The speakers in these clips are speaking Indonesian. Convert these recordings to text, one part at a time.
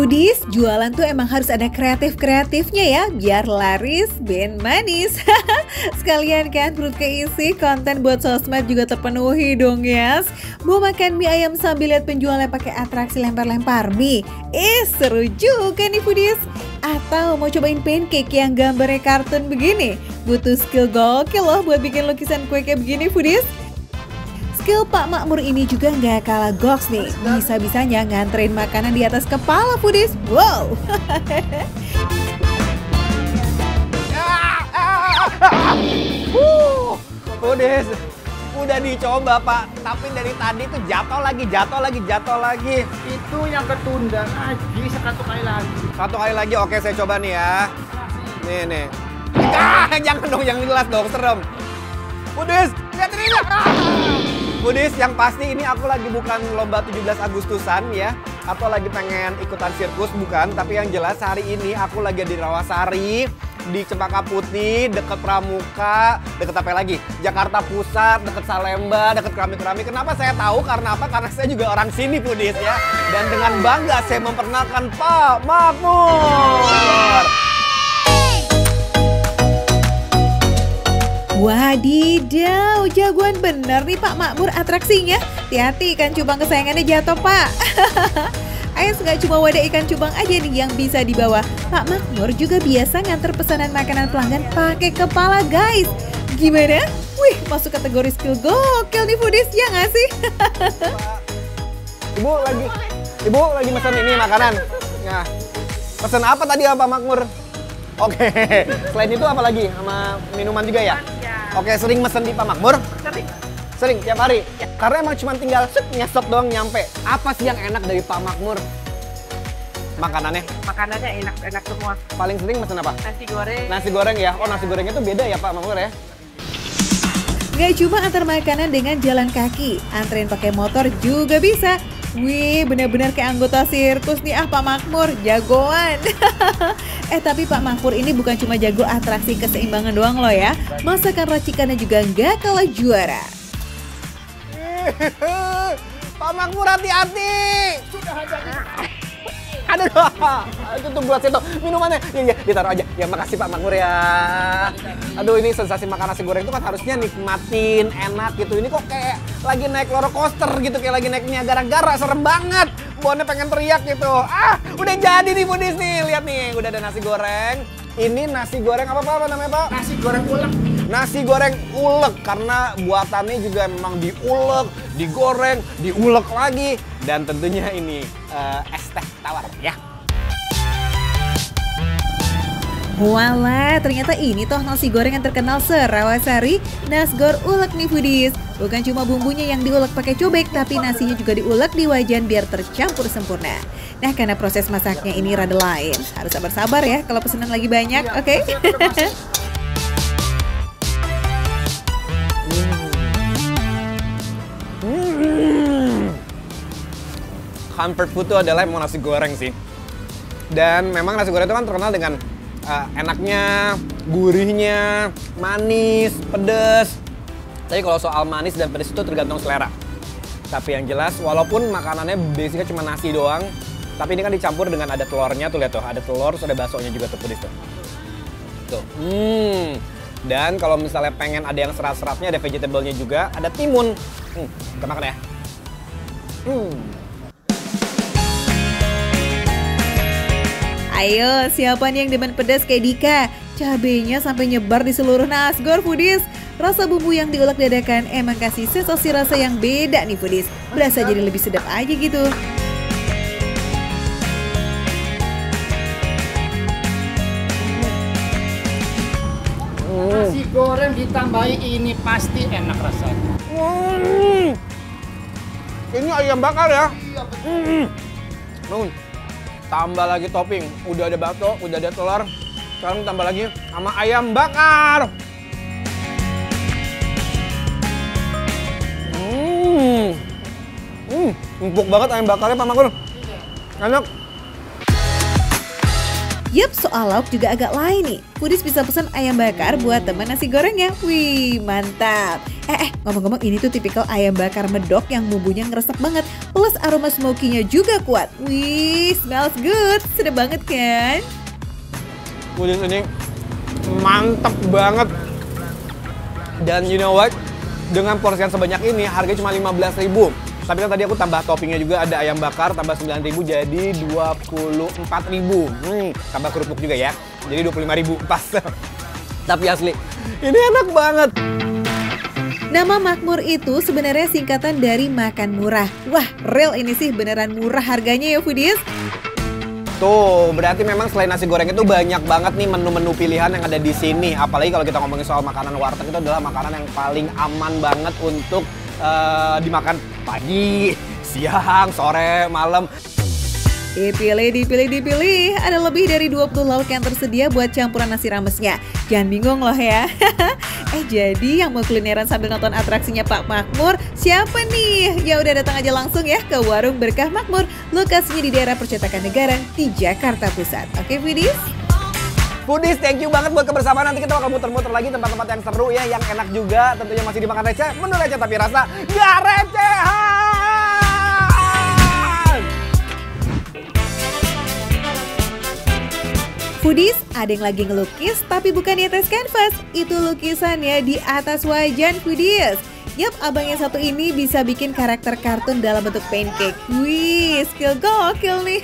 Foodies, jualan tuh emang harus ada kreatif-kreatifnya ya, biar laris ben manis. Sekalian kan perut keisi, konten buat sosmed juga terpenuhi dong ya. Mau makan mie ayam sambil lihat penjualnya pakai atraksi lempar-lempar mie. Seru juga nih Foodies. Atau mau cobain pancake yang gambarnya kartun begini. Butuh skill gokil loh buat bikin lukisan kue kayak begini Foodies. Skill Pak Makmur ini juga nggak kalah goks nih. Bisa-bisanya nganterin makanan di atas kepala Foodies. Wow. Foodies, udah dicoba Pak, tapi dari tadi tuh jatuh lagi. Itu yang ketunda lagi, satu kali lagi. Satu kali lagi, oke saya coba nih ya. Nih. Jangan dong, yang jelas dong, serem. Foodies, lihat ini. Foodies, yang pasti ini aku lagi bukan lomba 17 Agustusan ya, atau lagi pengen ikutan sirkus, bukan. Tapi yang jelas hari ini aku lagi di Rawasari, di Cempaka Putih, deket Pramuka, deket apa lagi? Jakarta Pusat, deket Salemba, deket Keramik-Keramik. Kenapa saya tahu? Karena apa? Karena saya juga orang sini Foodies ya. Dan dengan bangga saya memperkenalkan Pak Makmur. Wadidaw, jagoan bener nih Pak Makmur atraksinya. Hati-hati ikan cupang kesayangannya jatuh Pak. Ais nggak cuma wadah ikan cupang aja nih yang bisa dibawa. Pak Makmur juga biasa nganter pesanan makanan pelanggan pakai kepala guys. Gimana? Wih, masuk kategori skill gokil nih Foodies, ya nggak sih? Ibu lagi pesan ini makanan. Nah, pesan apa tadi Pak Makmur? Oke, selain itu apa lagi? Sama minuman juga ya? Oke, sering mesen di Pak Makmur? Sering, tiap hari? Ya. Karena emang cuma tinggal nyesot doang nyampe. Apa sih yang enak dari Pak Makmur? Makanannya? Makanannya enak semua. Paling sering mesen apa? Nasi goreng. Nasi goreng ya? Oh, nasi gorengnya tuh beda ya Pak Makmur ya? Gak cuma antar makanan dengan jalan kaki, anterin pakai motor juga bisa. Wih, benar-benar kayak anggota sirkus nih Pak Makmur, jagoan. Tapi Pak Makmur ini bukan cuma jago atraksi keseimbangan doang loh ya. Masakan racikannya juga nggak kalah juara. Pak Makmur hati-hati. Sudah ada. Aduh, itu tuh buat situ minumannya. Ya, ditaruh aja. Ya makasih Pak Makmur ya. Aduh, ini sensasi makan nasi goreng itu kan harusnya nikmatin, enak gitu. Ini kok kayak lagi naik roller coaster gitu, kayak lagi naik Niagara, serem banget. Bawaannya pengen teriak gitu. Udah jadi nih Foodies nih. Lihat nih, udah ada nasi goreng. Ini nasi goreng apa namanya Pak? Nasi goreng ulek. Nasi goreng ulek, karena buatannya juga memang diulek, digoreng, diulek lagi. Dan tentunya ini es teh tawar ya. Walah, ternyata ini toh nasi goreng yang terkenal se-Rawasari, Nasgor ulek nih Foodies. Bukan cuma bumbunya yang diulek pakai cobek, tapi nasinya juga diulek di wajan biar tercampur sempurna. Nah, karena proses masaknya ini rada lain, harus sabar-sabar ya kalau pesanan lagi banyak, oke? Comfort food itu adalah emang nasi goreng sih. Dan memang nasi goreng itu kan terkenal dengan enaknya, gurihnya, manis, pedes. Tapi kalau soal manis dan pedes itu tergantung selera. Tapi yang jelas, walaupun makanannya basicnya cuma nasi doang, tapi ini kan dicampur dengan ada telurnya tuh, lihat tuh, ada telur, terus ada baksonya juga tuh Foodies tuh. Tuh. Dan kalau misalnya pengen ada yang serat-seratnya, ada vegetable-nya juga, ada timun. Kita makan ya. Ayo, siapa nih yang demen pedas kayak Dika? Cabenya sampai nyebar di seluruh Nasgor Foodies. Rasa bumbu yang diulek dadakan emang kasih sensasi rasa yang beda nih Foodies. Berasa jadi lebih sedap aja gitu. Nasi goreng ditambahi ini pasti enak rasanya. Ini ayam bakar ya? Tambah lagi topping, udah ada bakso, udah ada telur, sekarang tambah lagi sama ayam bakar. Empuk banget ayam bakarnya Pak Makmur. Enak. Yap, soal lauk juga agak lain nih. Foodies bisa pesan ayam bakar buat teman nasi gorengnya. Wih, mantap. Ngomong-ngomong ini tuh tipikal ayam bakar medok yang bumbunya ngeresep banget. Plus aroma smoky-nya juga kuat. Wih, smells good. Sedap banget kan? Foodies ini mantep banget. Dan you know what? Dengan porsi yang sebanyak ini harganya cuma 15.000. Tapi kan tadi aku tambah toppingnya juga, ada ayam bakar tambah 9.000 jadi 24.000. Tambah kerupuk juga ya. Jadi 25.000 pas. Tapi asli, ini enak banget. Nama Makmur itu sebenarnya singkatan dari makan murah. Wah, real ini sih beneran murah harganya ya Foodies. Tuh, berarti memang selain nasi goreng itu banyak banget nih menu-menu pilihan yang ada di sini. Apalagi kalau kita ngomongin soal makanan warteg, itu adalah makanan yang paling aman banget untuk dimakan pagi, siang, sore, malam. Dipilih. Ada lebih dari 20 lauk yang tersedia buat campuran nasi ramesnya. Jangan bingung loh ya. Jadi yang mau kulineran sambil nonton atraksinya Pak Makmur, siapa nih? Ya udah datang aja langsung ya ke Warung Berkah Makmur. Lokasinya di daerah Percetakan Negara di Jakarta Pusat. Oke, Foodies? Foodies, thank you banget buat kebersamaan. Nanti kita bakal muter-muter lagi tempat-tempat yang seru ya, yang enak juga. Tentunya masih dimakan receh, menu receh tapi rasa gak recehan. Foodies, ada yang lagi ngelukis tapi bukan di atas kanvas. Itu lukisannya di atas wajan Foodies. Yap, abang yang satu ini bisa bikin karakter kartun dalam bentuk pancake. Wih, skill gokil nih.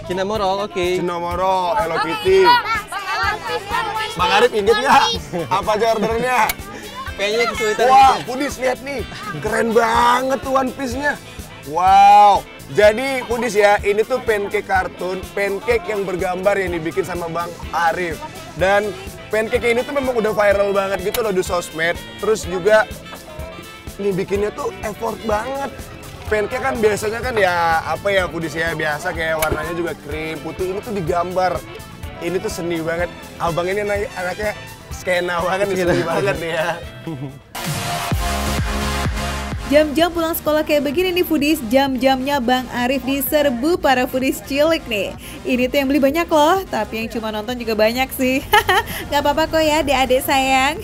Cinnamoroll, oke. Cinnamoroll, Hello Kitty. Bang Arif inget nggak? Apa aja ordernya? Kayaknya kesulitan. Wah, Foodies lihat nih, keren banget tuh One Piece-nya. Wow, jadi Foodies ya, ini tuh pancake kartun, pancake yang bergambar yang dibikin sama Bang Arif. Dan pancake ini tuh memang udah viral banget gitu loh di sosmed. Terus juga ini bikinnya tuh effort banget. Pancake kan biasanya kan ya apa ya Foodies ya, biasa kayak warnanya juga krim, putih. Ini tuh digambar. Ini tuh seni banget. Abang ini anaknya skena banget, seni banget nih ya. Jam-jam pulang sekolah kayak begini nih Foodies, jam-jamnya Bang Arif diserbu para Foodies cilik nih. Ini tuh yang beli banyak loh, tapi yang cuma nonton juga banyak sih. Gak apa-apa kok ya adik-adik sayang.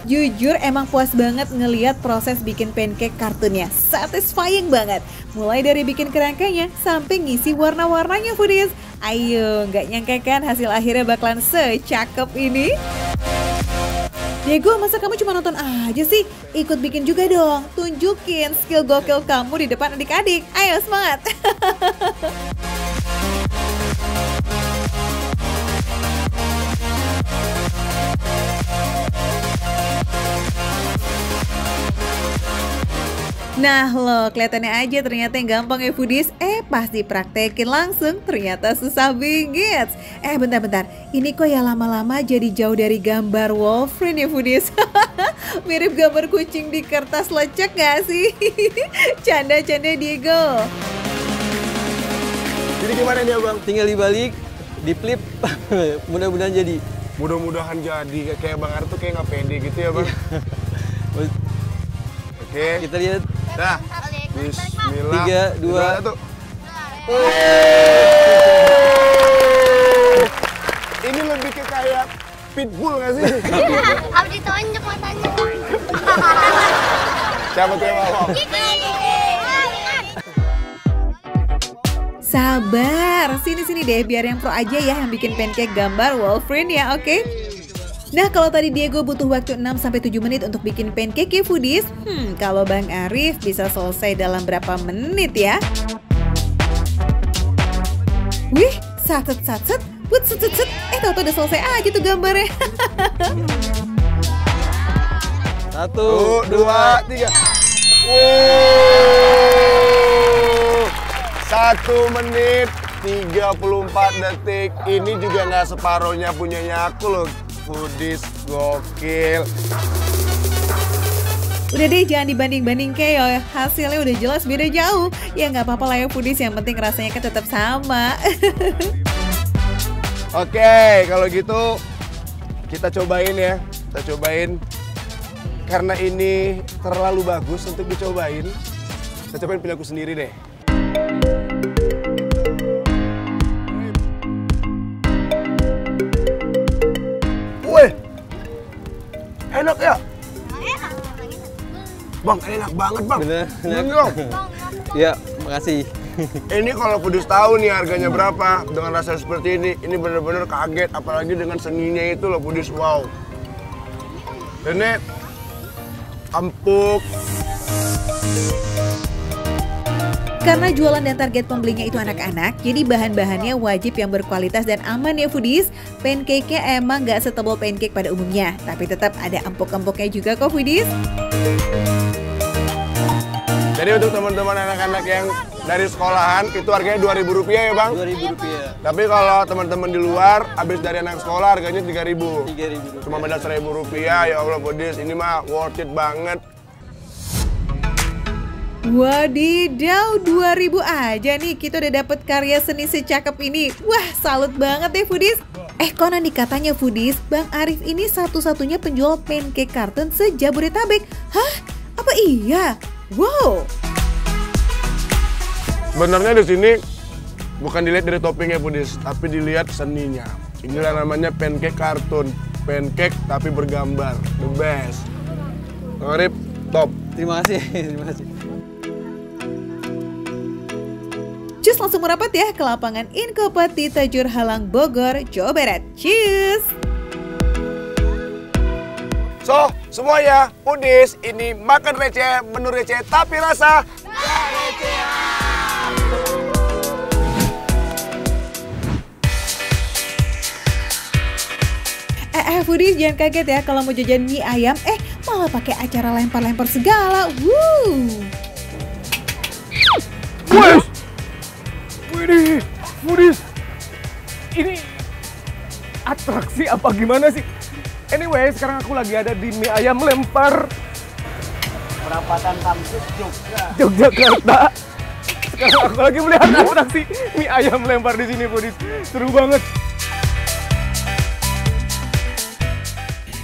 Jujur emang puas banget ngeliat proses bikin pancake kartunnya. Satisfying banget. Mulai dari bikin kerangkanya sampai ngisi warna-warnanya Foodies. Ayo, nggak nyangka kan hasil akhirnya bakalan secakep ini? Diego, masa kamu cuma nonton aja sih? Ikut bikin juga dong. Tunjukin skill gokil kamu di depan adik-adik. Ayo semangat! Nah loh, kelihatannya aja ternyata yang gampang ya Foodies. Pas dipraktekin langsung ternyata susah bingit. Bentar, ini kok ya lama-lama jadi jauh dari gambar Wolverine ya Foodies. Mirip gambar kucing di kertas lecek gak sih? Canda-canda Diego. Jadi gimana nih Abang? Tinggal dibalik, di-flip, mudah-mudahan jadi. Mudah-mudahan jadi, kayak Bang Arif tuh kayak nggak pede gitu ya Bang. Oke. Kita lihat. Dah. Bismillah. 3, 2, 1. Ini lebih ke kayak pitbull nggak sih? Harus ditonjok matanya. Siapa tuh yang mau? Sabar, sini deh biar yang pro aja ya yang bikin pancake gambar Wolverine ya, oke? Nah, kalau tadi Diego butuh waktu 6-7 menit untuk bikin pancake ya Foodies, kalau Bang Arif bisa selesai dalam berapa menit ya? Wih, satset, put set, tau-tau udah selesai aja tuh gambarnya. 1, 2, 3. 1 menit 34 detik. Ini juga nggak separohnya punyanya aku loh. Foodies gokil. Udah deh, jangan dibanding-banding kayak hasilnya udah jelas beda jauh. Ya nggak apa-apa lah ya Foodies, yang penting rasanya kan tetap sama. Oke, kalau gitu Kita cobain ya, kita cobain. Karena ini terlalu bagus untuk dicobain, kita cobain punya aku sendiri deh. Wih, enak ya? Bang, enak banget bang. Bener, enak. Bener. Ya, makasih. Ini kalau Foodies tahu nih harganya berapa dengan rasa seperti ini bener-bener kaget. Apalagi dengan seninya itu loh Foodies, wow. Ini empuk. Karena jualan dan target pembelinya itu anak-anak, jadi bahan-bahannya wajib yang berkualitas dan aman ya Foodies. Pancake-nya emang nggak setebal pancake pada umumnya, tapi tetap ada empuk-empuknya juga kok Foodies. Jadi untuk teman-teman anak-anak yang dari sekolahan itu harganya Rp2.000 ya bang? Rp2.000. Tapi kalau teman-teman di luar, habis dari anak sekolah harganya Rp3.000. Rp3.000. Cuma beda Rp1.000, ya Allah Foodies, ini mah worth it banget. Wadidaw, 2.000 aja nih kita udah dapet karya seni secakep ini. Wah, salut banget ya Foodies. Konon nih katanya Foodies, Bang Arif ini satu-satunya penjual pancake karton se-Jabodetabek. Hah? Apa iya? Wow. Sebenarnya di sini bukan dilihat dari toppingnya Foodies, tapi dilihat seninya. Inilah namanya pancake kartun, pancake tapi bergambar, the best. Bang Arif, top. Terima kasih, terima kasih. Cus langsung merapat ya ke lapangan Inkopati Tajur Halang Bogor, Jawa Barat. Cheers! So, semuanya, Foodies, ini makan receh, menu receh, tapi rasa gak receh. Foodies jangan kaget ya kalau mau jajan mie ayam, malah pakai acara lempar-lempar segala. Wuh! Wih, Foodies, ini atraksi apa gimana sih? Anyway, sekarang aku lagi ada di mie ayam lempar Perapatan Kampus Yogyakarta. Sekarang aku lagi melihat atraksi mie ayam lempar di sini, Foodies. Seru banget.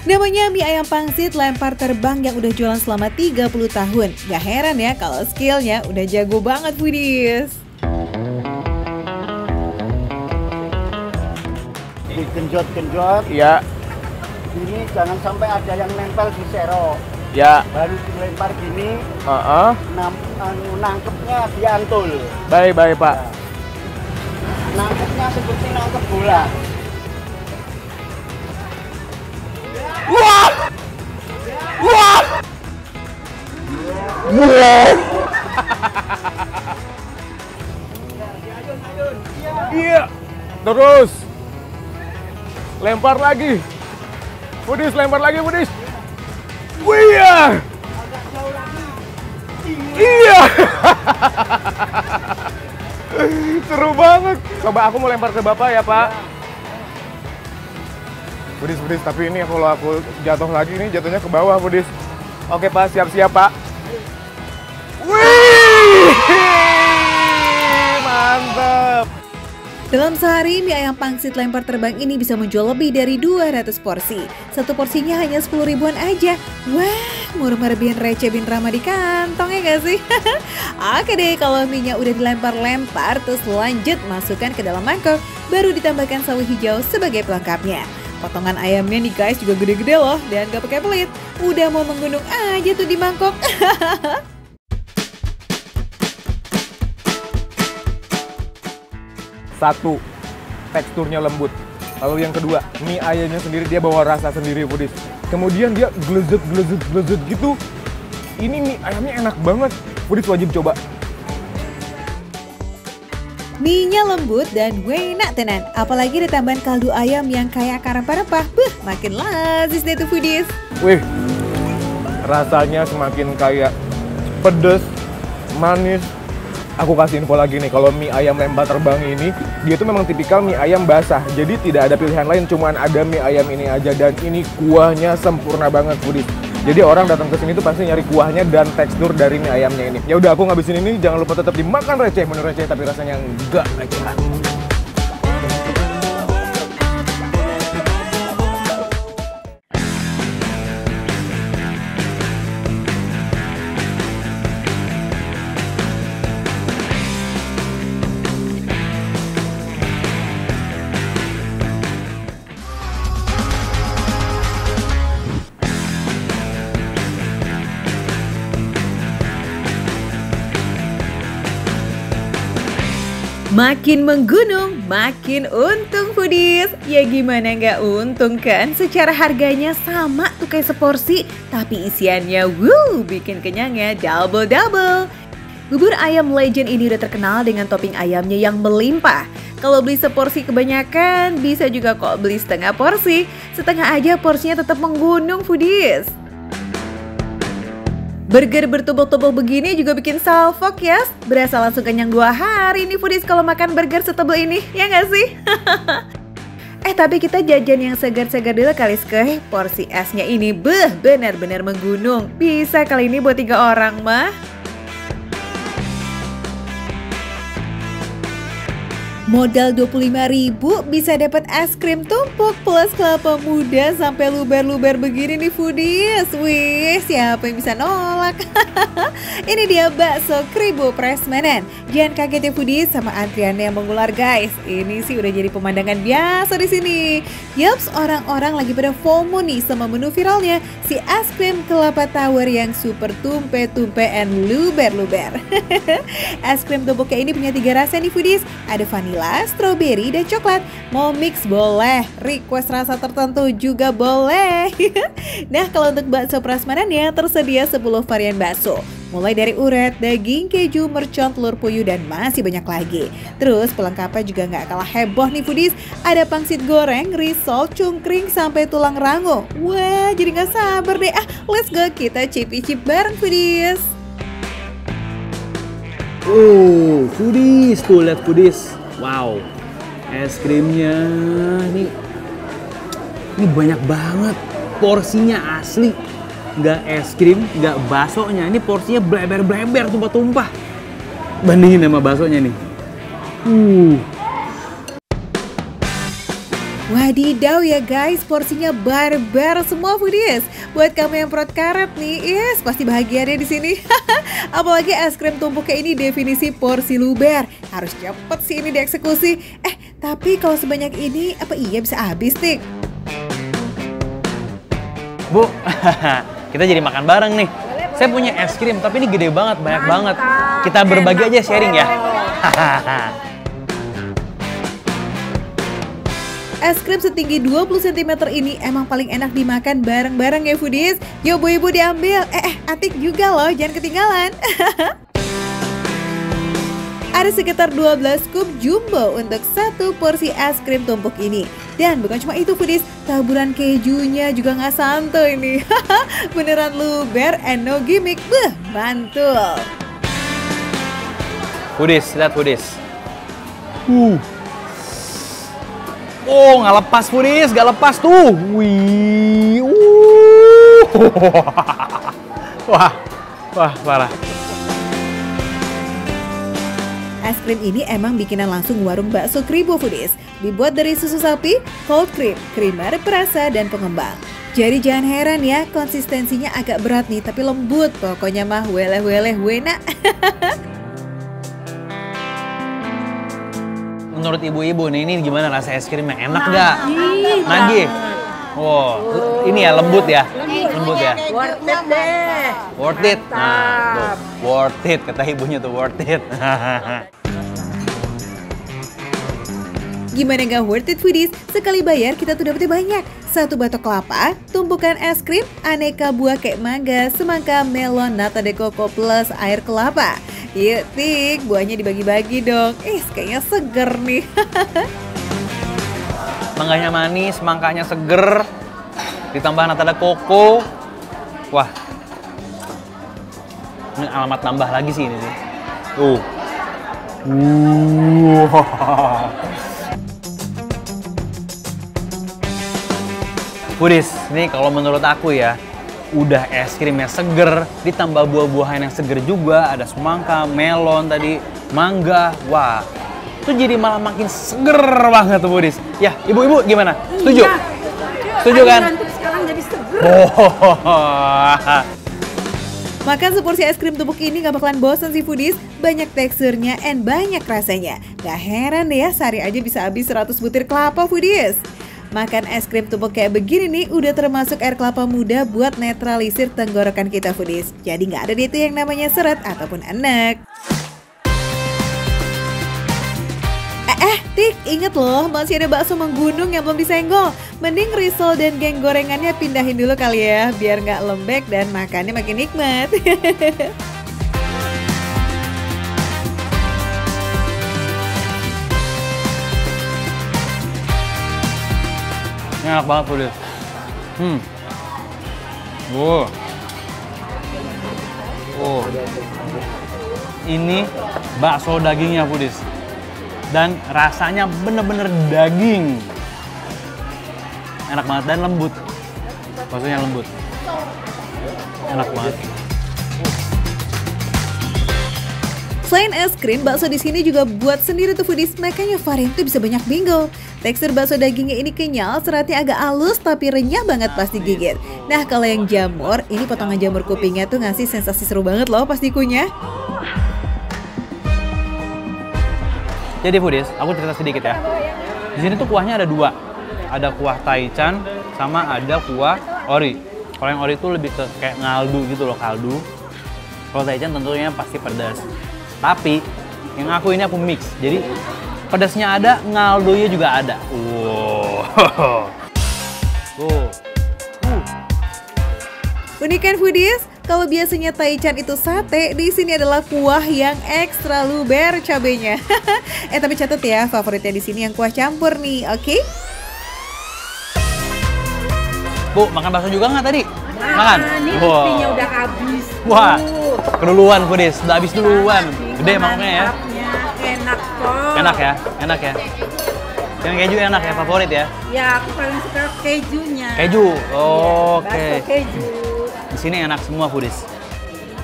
Namanya mie ayam pangsit lempar terbang yang udah jualan selama 30 tahun. Gak heran ya kalau skillnya udah jago banget Foodies. Digenjot-genjot. Ya, Ini jangan sampai ada yang nempel di sero. ya. Baru dilempar gini, nangkepnya diantul. Baik, Pak. Nangkepnya seperti nangkep bola. Iya. Terus. Lempar lagi. Foodies, lempar lagi, Foodies. Wih, iya. Iya. Seru banget. Coba aku mau lempar ke Bapak ya, Pak. Foodies, tapi ini kalau aku jatuh lagi ini jatuhnya ke bawah, Foodies. Oke, Pak, siap-siap, Pak. Wih! Mantap. Dalam sehari, mie ayam pangsit lempar terbang ini bisa menjual lebih dari 200 porsi. Satu porsinya hanya 10 ribuan aja. Wah, murmur bin receh bin ramah di kantong ya gak sih? Oke deh, kalau mie-nya udah dilempar-lempar, terus lanjut masukkan ke dalam mangkok. Baru ditambahkan sawi hijau sebagai pelengkapnya. Potongan ayamnya nih guys juga gede-gede loh dan gak pakai pelit. Udah mau menggunung aja tuh di mangkok. Satu, teksturnya lembut. Lalu yang kedua, mie ayamnya sendiri dia bawa rasa sendiri, Foodies. Kemudian dia glezet gitu. Ini mie ayamnya enak banget. Foodies wajib coba. Mie-nya lembut dan enak tenan. Apalagi ditambahin kaldu ayam yang kayak akar rempah-rempah. Makin lazis deh tuh Foodies. Wih, rasanya semakin kayak pedes, manis. Aku kasih info lagi nih, kalau mie ayam lempar terbang ini, dia tuh memang tipikal mie ayam basah. Jadi tidak ada pilihan lain, cuman ada mie ayam ini aja. Dan ini kuahnya sempurna banget, Foodies. Jadi orang datang ke sini tuh pasti nyari kuahnya dan tekstur dari mie ayamnya ini. Ya udah, aku ngabisin ini, jangan lupa tetap dimakan receh, menu receh tapi rasanya enggak recehan. Makin menggunung, makin untung foodies. Ya gimana nggak untung kan? Secara harganya sama tuh kayak seporsi, tapi isiannya bikin kenyangnya double-double. Bubur ayam legend ini udah terkenal dengan topping ayamnya yang melimpah. Kalau beli seporsi kebanyakan, bisa juga kok beli setengah porsi. Setengah aja porsinya tetap menggunung foodies. Burger bertumpuk-tumpuk begini juga bikin salfok ya. Berasa langsung kenyang 2 hari nih foodies kalau makan burger setebel ini, ya nggak sih? Tapi kita jajan yang segar-segar dulu kali Skeh. Porsi esnya ini benar-benar menggunung. Bisa kali ini buat 3 orang mah. Modal 25.000 bisa dapat es krim tumpuk plus kelapa muda sampai luber-luber begini nih foodies. Wih, siapa yang bisa nolak? Ini dia bakso Kribo Prasmanan. Jangan kaget ya foodies sama antriannya yang mengular guys. Ini sih udah jadi pemandangan biasa di sini. Yaps, orang-orang lagi pada FOMO nih sama menu viralnya si es krim kelapa tower yang super tumpe-tumpe and luber-luber. Es krim tumpuknya ini punya 3 rasa nih foodies. Ada vanilla, strawberry, dan coklat. Mau mix boleh, request rasa tertentu juga boleh. Nah, kalau untuk bakso prasmanan ya tersedia 10 varian bakso. Mulai dari uret, daging, keju, mercon, telur puyuh, dan masih banyak lagi. Terus pelengkapnya juga nggak kalah heboh nih foodies. Ada pangsit goreng, risol, cungkring, sampai tulang rango. Wah, jadi nggak sabar deh. Let's go kita cip-cip bareng foodies. Foodies, tuh lihat foodies. Wow, es krimnya ini banyak banget. Porsinya asli, nggak es krim, nggak baksonya. Ini porsinya bleber-bleber, tumpah-tumpah. Bandingin sama baksonya nih. Wadidaw ya guys, porsinya barbar semua foodies. Buat kamu yang perut karet nih, yes, pasti bahagia deh di sini. Apalagi es krim tumpuknya ini definisi porsi luber. Harus cepet sih ini dieksekusi. Tapi kalau sebanyak ini, apa iya bisa habis, Tik? Bu, kita jadi makan bareng nih. Saya punya es krim, tapi ini gede banget, banyak banget. Kita berbagi aja, sharing ya. Es krim setinggi 20 cm ini emang paling enak dimakan bareng-bareng ya foodies. Yo bu ibu diambil. Atik juga loh, jangan ketinggalan. Ada sekitar 12 scoop jumbo untuk 1 porsi es krim tumpuk ini. Dan bukan cuma itu foodies, taburan kejunya juga nggak santai nih. Beneran luber and no gimmick. Mantul. Foodies, lihat foodies. Oh, nggak lepas foodies, nggak lepas tuh. Wih, wah, parah. Es krim ini emang bikinan langsung warung bakso Kribo foodies. Dibuat dari susu sapi, cold cream, creamer, perasa, dan pengembang. Jadi jangan heran ya, konsistensinya agak berat nih, tapi lembut. Pokoknya mah weleh-weleh wena. Menurut ibu-ibu nih, ini gimana rasa es krimnya? Enak nggak? Nagih? Wow, ini ya lembut ya? Lembut ya? Worth it deh. Worth it? Nah, tuh, worth it, kata ibunya tuh worth it. Gimana gak worth it foodies? Sekali bayar kita tuh dapetnya banyak. 1 batok kelapa, tumpukan es krim, aneka buah kayak mangga, semangka, melon, nata de coco plus air kelapa. Yuk Tik, buahnya dibagi-bagi dong. Kayaknya seger nih. Mangganya manis, semangkanya seger, ditambah nata de coco. Wah, ini alamat nambah lagi sih ini sih. Tuh. Foodies, ini kalau menurut aku ya, udah es krimnya seger, ditambah buah-buahan yang seger juga, ada semangka, melon tadi, mangga, wah, itu jadi malah makin seger banget tuh foodies. Ya, ibu-ibu gimana? Setuju? Iya. Setuju kan? Untuk sekarang jadi seger. Makan seporsi es krim tumpuk ini gak bakalan bosan sih foodies. Banyak teksturnya and banyak rasanya. Gak heran deh ya, sehari aja bisa habis 100 butir kelapa foodies. Makan es krim tumpuk kayak begini nih udah termasuk air kelapa muda buat netralisir tenggorokan kita foodies. Jadi nggak ada deh itu yang namanya seret ataupun enek. Tik, inget loh, masih ada bakso menggunung yang belum disenggol. Mending risol dan geng gorengannya pindahin dulu kali ya, biar nggak lembek dan makannya makin nikmat. Ini enak banget Pudis. Wow. Oh. Ini bakso dagingnya Pudis. Dan rasanya bener-bener daging. Enak banget dan lembut. Baksonya lembut. Enak banget. Selain es krim, bakso di sini juga buat sendiri tuh foodies, makanya varian tuh bisa banyak bingo. Tekstur bakso dagingnya ini kenyal, seratnya agak halus tapi renyah banget pas digigit. Nah kalau yang jamur, ini potongan jamur kupingnya tuh ngasih sensasi seru banget loh pas dikunyah. Jadi foodies, aku cerita sedikit ya. Di sini tuh kuahnya ada dua. Ada kuah taichan sama ada kuah ori. Kalau yang ori itu lebih ke kayak ngaldu gitu loh, kaldu. Kalau taichan tentunya pasti pedas. Tapi yang aku ini aku mix. Jadi pedasnya ada, ngaldunya juga ada. Wow. Unik kan foodies? Kalau biasanya taichan itu sate, di sini adalah kuah yang ekstra luber cabenya. Tapi catat ya, favoritnya di sini yang kuah campur nih, oke? Bu, makan bakso juga nggak tadi? Makan? Ini rotinya udah habis. Wah, keduluan Foodies, udah habis duluan. Gede mangkoknya ya. Enak kok. Enak ya, enak ya. Yang keju enak ya, favorit ya? Ya, aku paling suka kejunya. Keju, oke. Bakso keju. Di sini enak semua Foodies.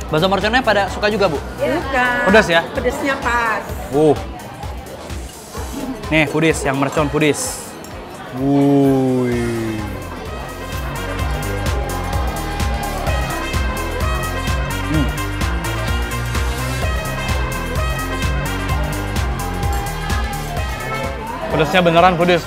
Bakso merconnya pada suka juga Bu? Suka. Pedas ya? Pedasnya pas. Nih Foodies, yang mercon Foodies. Wuih. Pedasnya beneran Foodies.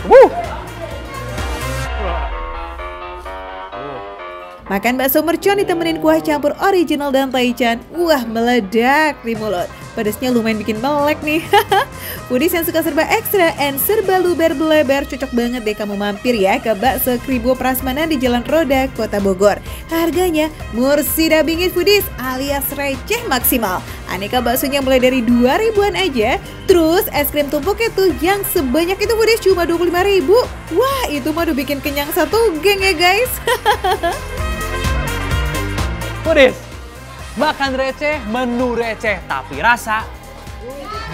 Makan bakso mercon ditemenin kuah campur original dan taichan. Wah, meledak di mulut. Pedasnya lumayan bikin melek nih. Foodies yang suka serba ekstra and serba luber beleber, cocok banget deh kamu mampir ya ke Bakso Kribo Prasmanan di Jalan Roda, Kota Bogor. Harganya mursida bingit Foodies alias receh maksimal. Aneka baksonya mulai dari 2.000-an aja. Terus es krim tumpuknya tuh yang sebanyak itu Foodies cuma 25.000. Wah, itu mah udah bikin kenyang satu geng ya guys. Foodies, makan receh, menu receh, tapi rasa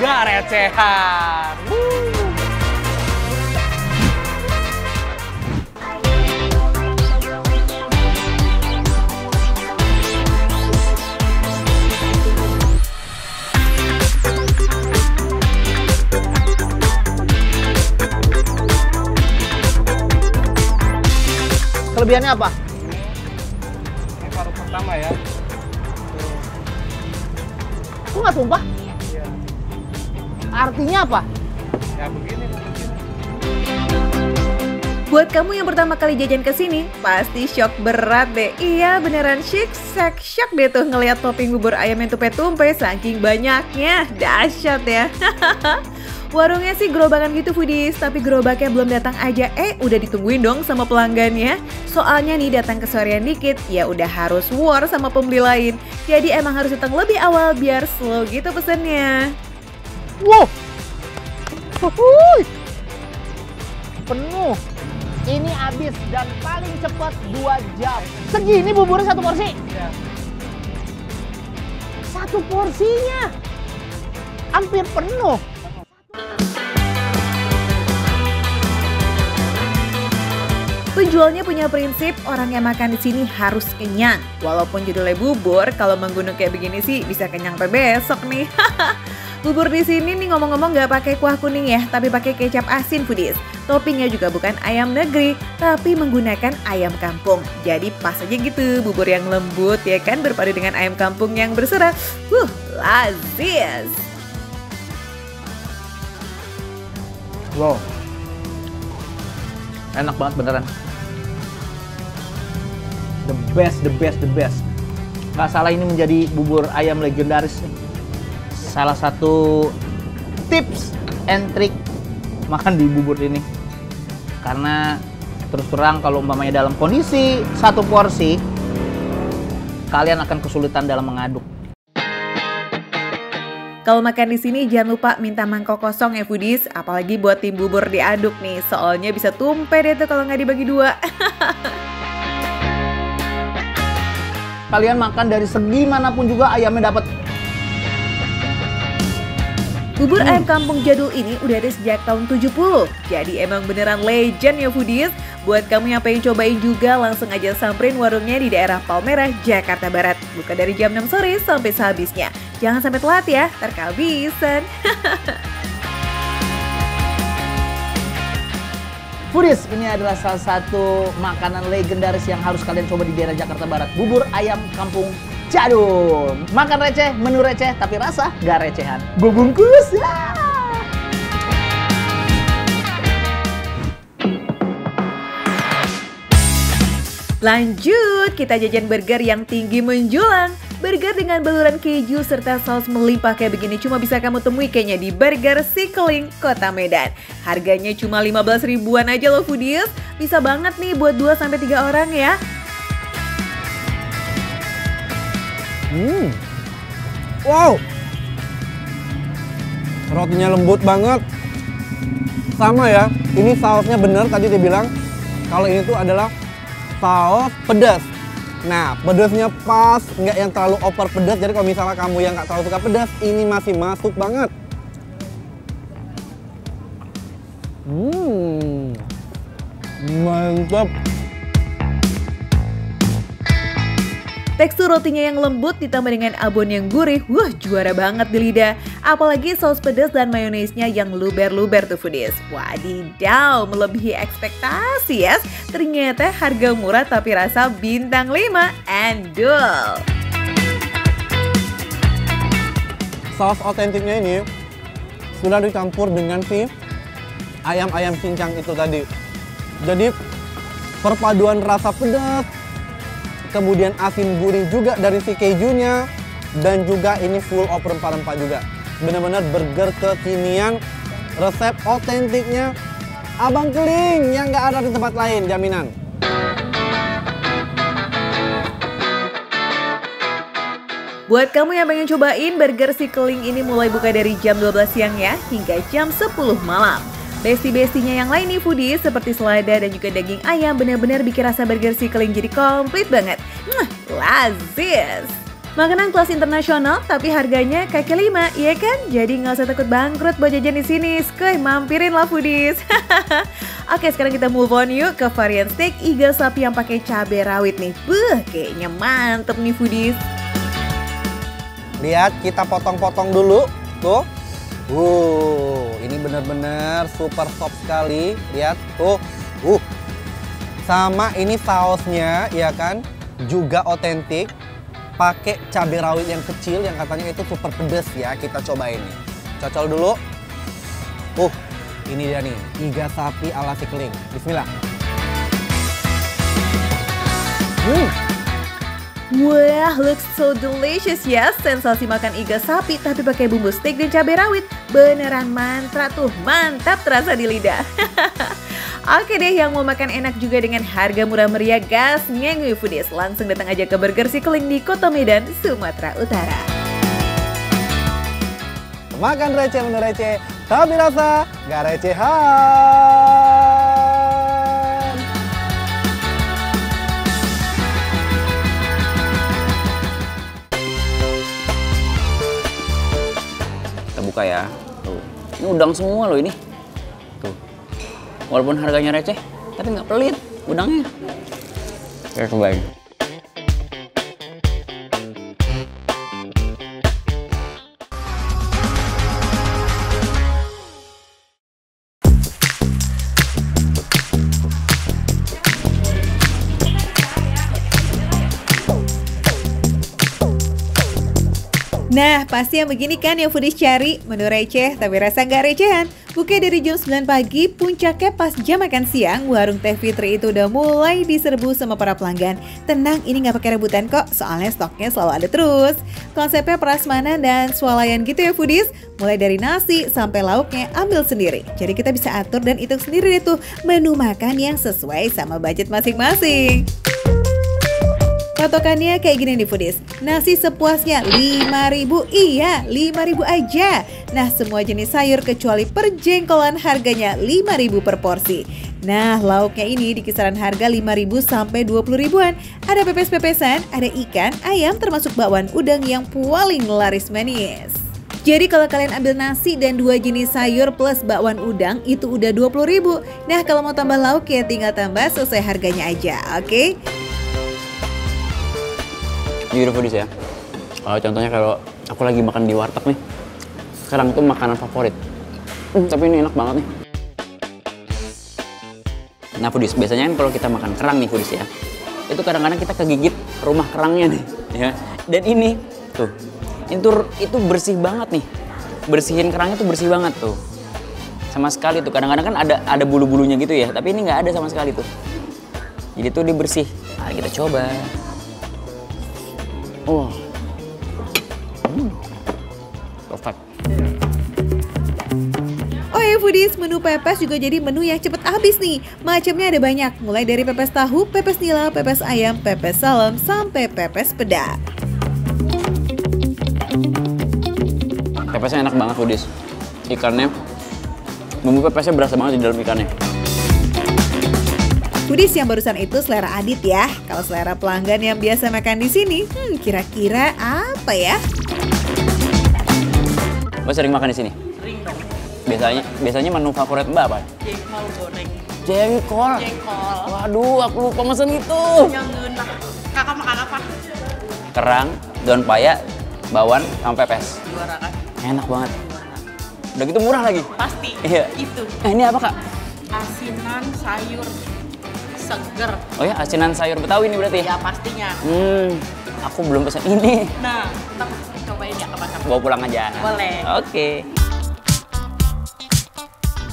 gak recehan. Kelebihannya apa? Ini baru pertama ya. Kok nggak tumpah? Iya. Artinya apa? Ya begini. Buat kamu yang pertama kali jajan ke sini, pasti shock berat deh. Iya, beneran shock deh tuh ngelihat topping bubur ayam yang tumpe-tumpe saking banyaknya. Dahsyat ya. Warungnya sih gerobakan gitu Foodies, tapi gerobaknya belum datang aja udah ditungguin dong sama pelanggannya. Soalnya nih datang kesorean dikit, ya udah harus war sama pembeli lain. Jadi emang harus datang lebih awal biar slow gitu pesennya. Wow, penuh. Ini habis dan paling cepat 2 jam. Segini buburnya satu porsi? Iya. Satu porsinya hampir penuh. Penjualnya punya prinsip orang yang makan di sini harus kenyang. Walaupun judulnya bubur, kalau menggunung kayak begini sih bisa kenyang sampai besok nih. Bubur di sini nih ngomong-ngomong nggak pakai kuah kuning ya, tapi pakai kecap asin Foodies. Toppingnya juga bukan ayam negeri, tapi menggunakan ayam kampung. Jadi pas aja gitu, bubur yang lembut ya kan berpadu dengan ayam kampung yang berserat. Lazis. Wow, enak banget beneran. The best. Nggak salah ini menjadi bubur ayam legendaris. Salah satu tips and trick makan di bubur ini. Karena terus terang kalau umpamanya dalam kondisi satu porsi, kalian akan kesulitan dalam mengaduk. Kalau makan di sini jangan lupa minta mangkok kosong ya foodies, apalagi buat tim bubur diaduk nih, soalnya bisa tumpah deh tuh kalau nggak dibagi dua. Kalian makan dari segi manapun juga ayamnya dapat. Bubur ayam kampung jadul ini udah ada sejak tahun 70, jadi emang beneran legend ya foodies. Buat kamu yang pengen cobain juga langsung aja samperin warungnya di daerah Palmerah, Jakarta Barat. Buka dari jam 6 sore sampai sehabisnya. Jangan sampai telat ya, ntar kehabisan. Foodies, ini adalah salah satu makanan legendaris yang harus kalian coba di daerah Jakarta Barat. Bubur ayam kampung jadul. Makan receh, menu receh, tapi rasa gak recehan. Gue bungkus ya. Lanjut, kita jajan burger yang tinggi menjulang. Burger dengan baluran keju serta saus melimpah kayak begini cuma bisa kamu temui kayaknya di Burger Si Keling, Kota Medan. Harganya cuma 15 ribuan aja loh foodies. Bisa banget nih buat 2-3 orang ya. Wow, rotinya lembut banget. Sama ya, ini sausnya bener tadi dia bilang kalau ini tuh adalah saus pedas. Nah, pedasnya pas, nggak yang terlalu over pedas. Jadi kalau misalnya kamu yang nggak terlalu suka pedas, ini masih masuk banget. Mantap. Tekstur rotinya yang lembut ditambah dengan abon yang gurih, wah juara banget di lidah. Apalagi saus pedas dan mayonesnya yang luber-luber tuh foodies. Wadidaw, melebihi ekspektasi ya. Ternyata harga murah tapi rasa bintang 5, endul. Saus otentiknya ini sudah dicampur dengan si ayam-ayam cincang itu tadi. Jadi perpaduan rasa pedas, kemudian asin gurih juga dari si kejunya, dan juga ini full of rempah-rempah juga. Benar-benar burger kekinian, resep otentiknya Abang Keling yang nggak ada di tempat lain, jaminan. Buat kamu yang pengen cobain Burger Si Keling ini mulai buka dari jam 12 siang ya, hingga jam 10 malam. Besti-bestinya yang lain nih foodies seperti selada dan juga daging ayam benar-benar bikin rasa Burger Si Keling jadi komplit banget. Lazis! Makanan kelas internasional tapi harganya kaki 5, iya kan? Jadi nggak usah takut bangkrut buat jajan di sini. Skoy, mampirin lah foodies. Oke, sekarang kita move on yuk ke varian steak iga sapi yang pakai cabai rawit nih. Kayaknya mantep nih foodies. Lihat, kita potong-potong dulu, tuh. Ini benar-benar super soft sekali. Lihat, tuh. Sama ini sausnya, ya kan, juga otentik. Pakai cabai rawit yang kecil, yang katanya itu super pedas ya. Kita cobain nih. Cocol dulu. Ini dia nih, iga sapi ala Si Keling. Bismillah. Wah, looks so delicious ya. Sensasi makan iga sapi tapi pakai bumbu steak dan cabai rawit. Beneran mantra tuh, mantap terasa di lidah. Oke deh, yang mau makan enak juga dengan harga murah meriah, gas ngengui foodies. Langsung datang aja ke Burger Si Keling di Kota Medan, Sumatera Utara. Makan receh menu receh, tapi rasa gak recehan. Kita buka ya. Tuh. Ini udang semua loh ini. Tuh. Walaupun harganya receh, tapi nggak pelit udangnya. Kayak kebayang. Nah, pasti yang begini kan yang foodies cari, menu receh tapi rasa nggak recehan. Buka dari jam 9 pagi, puncaknya pas jam makan siang, warung Teh Fitri itu udah mulai diserbu sama para pelanggan. Tenang, ini nggak pakai rebutan kok, soalnya stoknya selalu ada terus. Konsepnya prasmanan dan swalayan gitu ya foodies. Mulai dari nasi sampai lauknya ambil sendiri. Jadi kita bisa atur dan hitung sendiri deh tuh menu makan yang sesuai sama budget masing-masing. Patokannya kayak gini nih foodies, nasi sepuasnya 5.000, iya 5.000 aja. Nah semua jenis sayur kecuali perjengkolan harganya 5.000 per porsi. Nah lauknya ini di kisaran harga 5.000 sampai 20 ribuan. Ada pepes-pepesan, ada ikan, ayam termasuk bakwan udang yang paling laris manis. Jadi kalau kalian ambil nasi dan 2 jenis sayur plus bakwan udang itu udah 20.000. Nah kalau mau tambah lauk ya tinggal tambah sesuai harganya aja, oke? Jujur foodies ya, contohnya kalau aku lagi makan di warteg nih, sekarang itu makanan favorit. Tapi ini enak banget nih. Nah foodies, biasanya kan kalau kita makan kerang nih foodies ya, itu kadang-kadang kita kegigit rumah kerangnya nih, ya. Dan ini tuh, itu bersih banget nih, bersihin kerangnya tuh bersih banget tuh, sama sekali tuh. Kadang-kadang kan ada bulu-bulunya gitu ya, tapi ini nggak ada sama sekali tuh. Jadi tuh dia bersih. Nah, kita coba. Oh, perfect. Oh ya foodies, menu pepes juga jadi menu yang cepet habis nih. Macamnya ada banyak, mulai dari pepes tahu, pepes nila, pepes ayam, pepes salam, sampai pepes peda. Pepesnya enak banget foodies. Ikannya, bumbu pepesnya berasa banget di dalam ikannya. Foodies yang barusan itu selera Adit ya. Kalau selera pelanggan yang biasa makan di sini, kira-kira apa ya? Mbak sering makan di sini? Sering dong. Biasanya menu favorit Mbak apa? Jengkol goreng. Jengkol. Jengkol. Waduh, aku lupa mesen itu. Yang enak. Kakak makan apa? Kerang, daun paya, bawang, sama pepes. Juara kan? Enak banget. Udah gitu murah lagi. Pasti. Iya. Itu. Ini apa kak? Asinan sayur seger. Oh ya, asinan sayur Betawi ini berarti? Ya pastinya. Aku belum pesen ini. Nah, ntar cobain ya kapan-kapan. Bawa pulang aja. Boleh. Oke.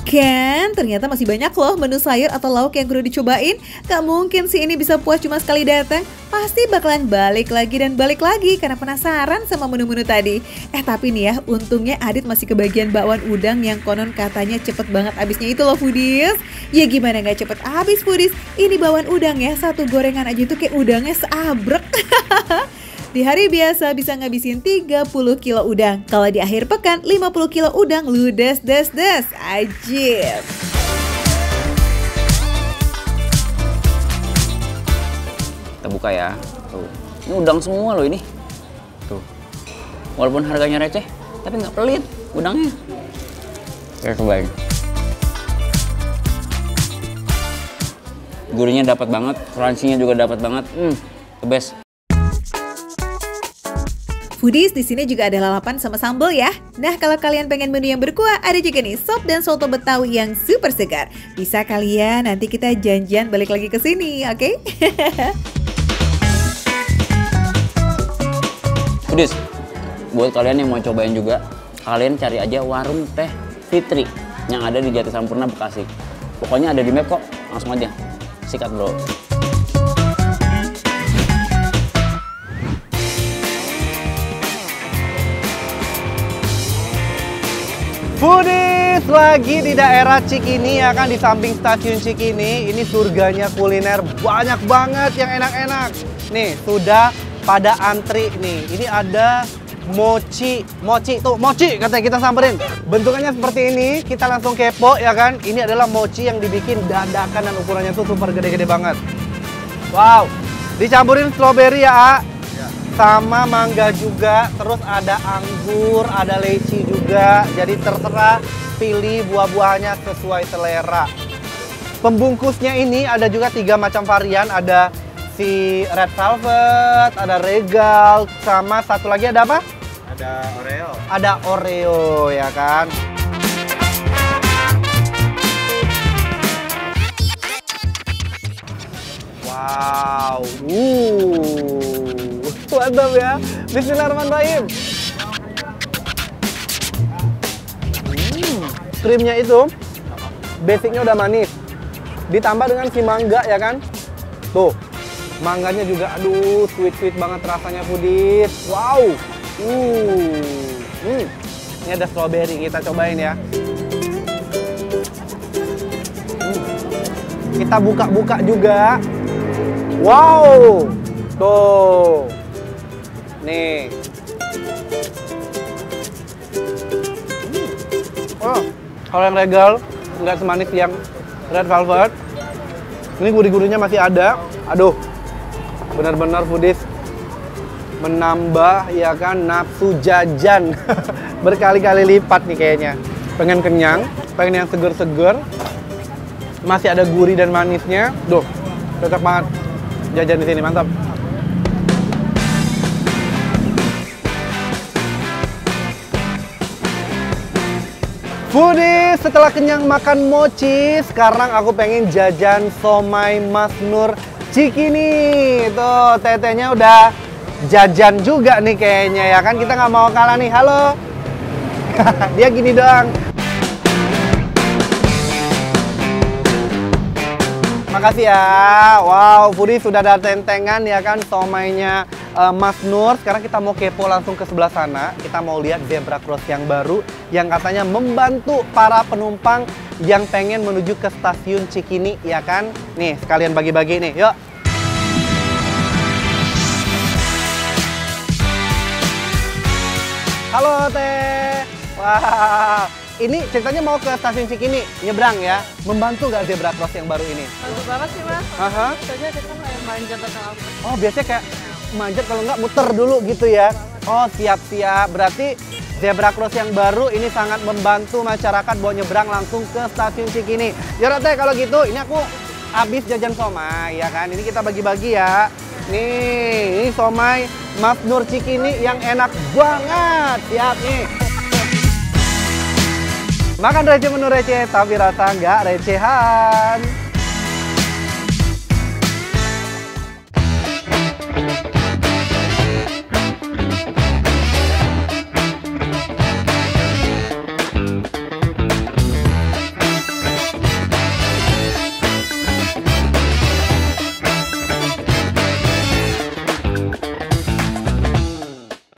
Kan, ternyata masih banyak loh menu sayur atau lauk yang kudu dicobain. Gak mungkin sih ini bisa puas cuma sekali datang. Pasti bakalan balik lagi dan balik lagi karena penasaran sama menu-menu tadi. Tapi nih ya, untungnya Adit masih kebagian bakwan udang yang konon katanya cepet banget habisnya itu loh foodies. Ya gimana gak cepet habis foodies? Ini bakwan udang ya, satu gorengan aja tuh kayak udangnya seabrek. Di hari biasa bisa ngabisin 30 kilo udang. Kalau di akhir pekan 50 kilo udang ludes des. Ajib. Kita buka ya. Tuh. Ini udang semua loh ini. Tuh. Walaupun harganya receh, tapi nggak pelit udangnya. Oke, cobain. Gurihnya dapat banget, crunchy-nya juga dapat banget. The best. Foodies, di sini juga ada lalapan sama sambal ya. Nah, kalau kalian pengen menu yang berkuah, ada juga nih sop dan soto Betawi yang super segar. Bisa kalian, nanti kita janjian balik lagi ke sini, oke? Foodies, buat kalian yang mau cobain juga, kalian cari aja warung Teh Fitri yang ada di Jati Sampurna, Bekasi. Pokoknya ada di map kok, langsung aja. Sikat bro. Foodies, lagi di daerah Cikini ya kan, di samping stasiun Cikini. Ini surganya kuliner, banyak banget yang enak-enak. Nih, sudah pada antri nih. Ini ada mochi katanya, kita samperin. Bentukannya seperti ini, kita langsung kepo ya kan. Ini adalah mochi yang dibikin dadakan dan ukurannya tuh super gede-gede banget. Wow, dicampurin strawberry ya, A. Sama mangga juga, terus ada anggur, ada leci juga. Jadi terserah pilih buah-buahnya sesuai selera. Pembungkusnya ini ada juga 3 macam varian, ada si red velvet, ada regal, sama satu lagi ada apa? Ada Oreo. Ada Oreo ya kan. Wow, mantap ya. Bismillahirrahmanirrahim. krimnya itu basicnya udah manis. Ditambah dengan si mangga ya kan. Tuh, mangganya juga aduh sweet banget rasanya Foodies. Wow. Ini ada strawberry, kita cobain ya. Kita buka-buka juga. Wow. Tuh. Nih. Oh, kalau yang regal nggak semanis yang red velvet. Ini gurih-gurihnya masih ada. Aduh, benar-benar Foodies menambah ya kan nafsu jajan berkali-kali lipat nih kayaknya. Pengen kenyang, pengen yang seger-seger, masih ada gurih dan manisnya. Duh, cocok banget jajan di sini, mantap. Foodies, setelah kenyang makan mochi, sekarang aku pengen jajan somai Mas Nur Cikini. Tuh, tetenya udah jajan juga nih kayaknya ya kan. Kita nggak mau kalah nih, halo. Dia gini doang. Makasih ya. Wow, Foodies sudah ada tentengan ya kan somainya Mas Nur. Sekarang kita mau kepo langsung ke sebelah sana. Kita mau lihat zebra cross yang baru yang katanya membantu para penumpang yang pengen menuju ke stasiun Cikini ya kan. Nih, sekalian bagi-bagi nih. Yuk. Halo Teh. Wah, ini ceritanya mau ke stasiun Cikini, nyebrang ya. Membantu nggak zebra cross yang baru ini? Bantu banget sih Mas. Aha. Biasanya kita kayak manjat atau apa. Oh, biasanya kayak manjat kalau nggak muter dulu gitu ya. Oh, siap-siap. Berarti zebra cross yang baru ini sangat membantu masyarakat buat nyebrang langsung ke stasiun Cikini. Yaudah Teh, kalau gitu ini aku habis jajan somai ya kan. Ini kita bagi-bagi ya. Nih, ini somai Mas Nur Cikini yang enak banget. Siap nih. Makan receh menu receh, tapi rasa nggak recehan.